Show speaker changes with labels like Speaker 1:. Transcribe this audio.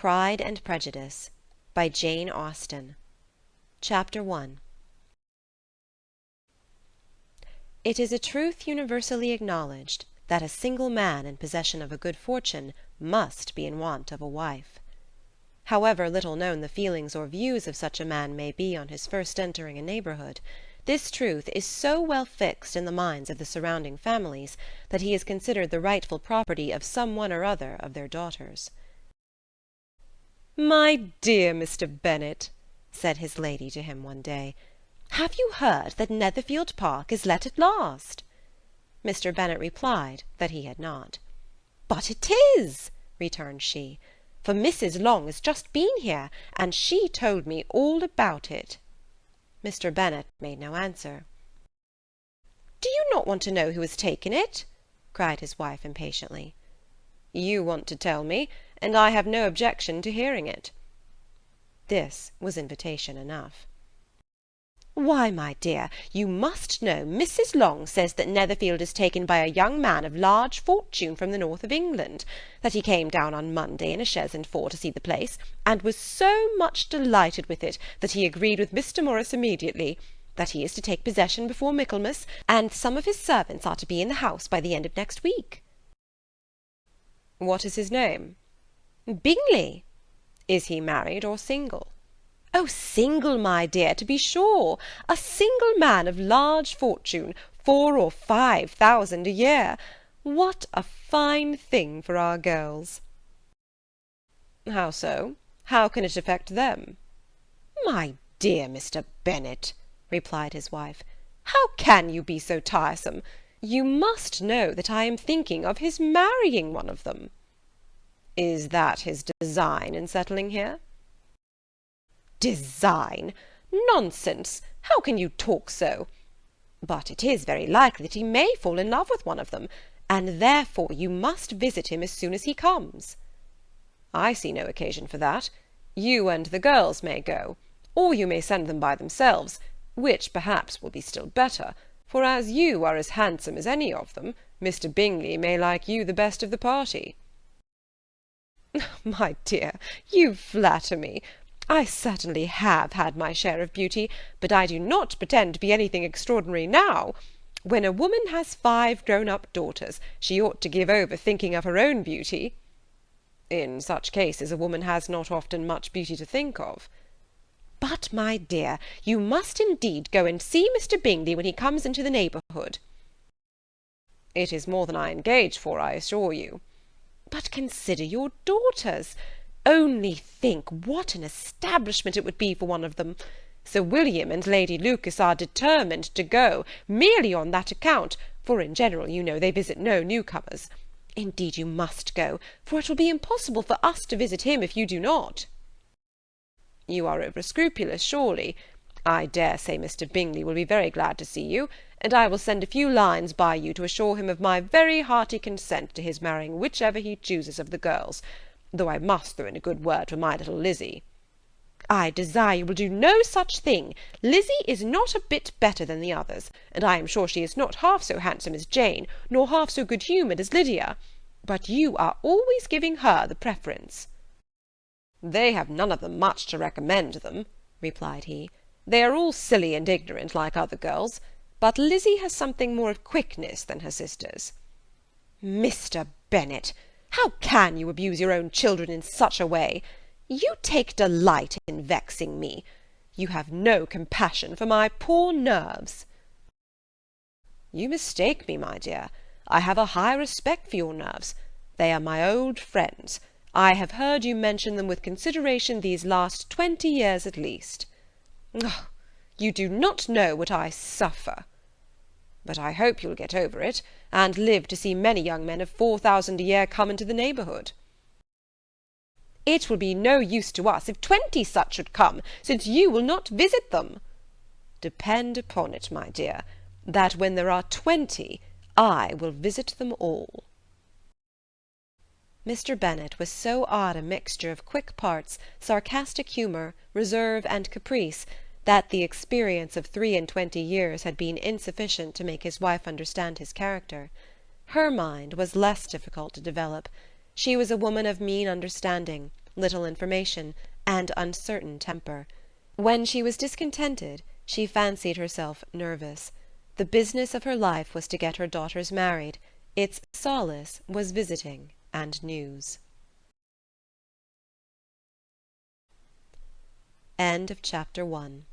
Speaker 1: Pride and Prejudice by Jane Austen. Chapter 1. It is a truth universally acknowledged that a single man in possession of a good fortune must be in want of a wife. However little known the feelings or views of such a man may be on his first entering a neighbourhood, this truth is so well fixed in the minds of the surrounding families that he is considered the rightful property of some one or other of their daughters. "My dear Mr. Bennet," said his lady to him one day, "have you heard that Netherfield Park is let at last?" Mr. Bennet replied that he had not. "But it is," returned she, "for Mrs. Long has just been here, and she told me all about it." Mr. Bennet made no answer. "Do you not want to know who has taken it?" cried his wife impatiently. "You want to tell me, and I have no objection to hearing it." This was invitation enough. "Why, my dear, you must know Mrs. Long says that Netherfield is taken by a young man of large fortune from the north of England, that he came down on Monday in a chaise and four to see the place, and was so much delighted with it that he agreed with Mr. Morris immediately, that he is to take possession before Michaelmas, and some of his servants are to be in the house by the end of next week." "What is his name?" "Bingley." "Is he married or single?" "Oh, single, my dear, to be sure. A single man of large fortune, 4,000 or 5,000 a year. What a fine thing for our girls!" "How so? How can it affect them?" "My dear Mr. Bennet," replied his wife, "how can you be so tiresome? You must know that I am thinking of his marrying one of them." "Is that his design in settling here?" "Design! Nonsense! How can you talk so? But it is very likely that he may fall in love with one of them, and therefore you must visit him as soon as he comes." "I see no occasion for that. You and the girls may go, or you may send them by themselves, which perhaps will be still better, for as you are as handsome as any of them, Mr. Bingley may like you the best of the party." "My dear, you flatter me. I certainly have had my share of beauty, but I do not pretend to be anything extraordinary now. When a woman has 5 grown-up daughters, she ought to give over thinking of her own beauty." "In such cases a woman has not often much beauty to think of." "But, my dear, you must indeed go and see Mr. Bingley when he comes into the neighbourhood." "It is more than I engage for, I assure you." "But consider your daughters. Only think what an establishment it would be for one of them. Sir William and Lady Lucas are determined to go, merely on that account, for in general, you know, they visit no newcomers. Indeed you must go, for it will be impossible for us to visit him if you do not." "You are over-scrupulous, surely. I dare say Mr. Bingley will be very glad to see you, and I will send a few lines by you to assure him of my very hearty consent to his marrying whichever he chooses of the girls, though I must throw in a good word for my little Lizzy." "I desire you will do no such thing. Lizzy is not a bit better than the others, and I am sure she is not half so handsome as Jane, nor half so good-humoured as Lydia. But you are always giving her the preference." "They have none of them much to recommend them," replied he. "They are all silly and ignorant, like other girls, but Lizzy has something more of quickness than her sisters." "Mr. Bennet, how can you abuse your own children in such a way? You take delight in vexing me. You have no compassion for my poor nerves." "You mistake me, my dear. I have a high respect for your nerves. They are my old friends. I have heard you mention them with consideration these last 20 years at least." "Oh, you do not know what I suffer." "But I hope you'll get over it, and live to see many young men of 4,000 a year come into the neighbourhood." "It will be no use to us if 20 such should come, since you will not visit them." "Depend upon it, my dear, that when there are 20, I will visit them all." Mr. Bennet was so odd a mixture of quick parts, sarcastic humour, reserve, and caprice, that the experience of 23 years had been insufficient to make his wife understand his character. Her mind was less difficult to develop. She was a woman of mean understanding, little information, and uncertain temper. When she was discontented, she fancied herself nervous. The business of her life was to get her daughters married. Its solace was visiting and news. End of chapter 1.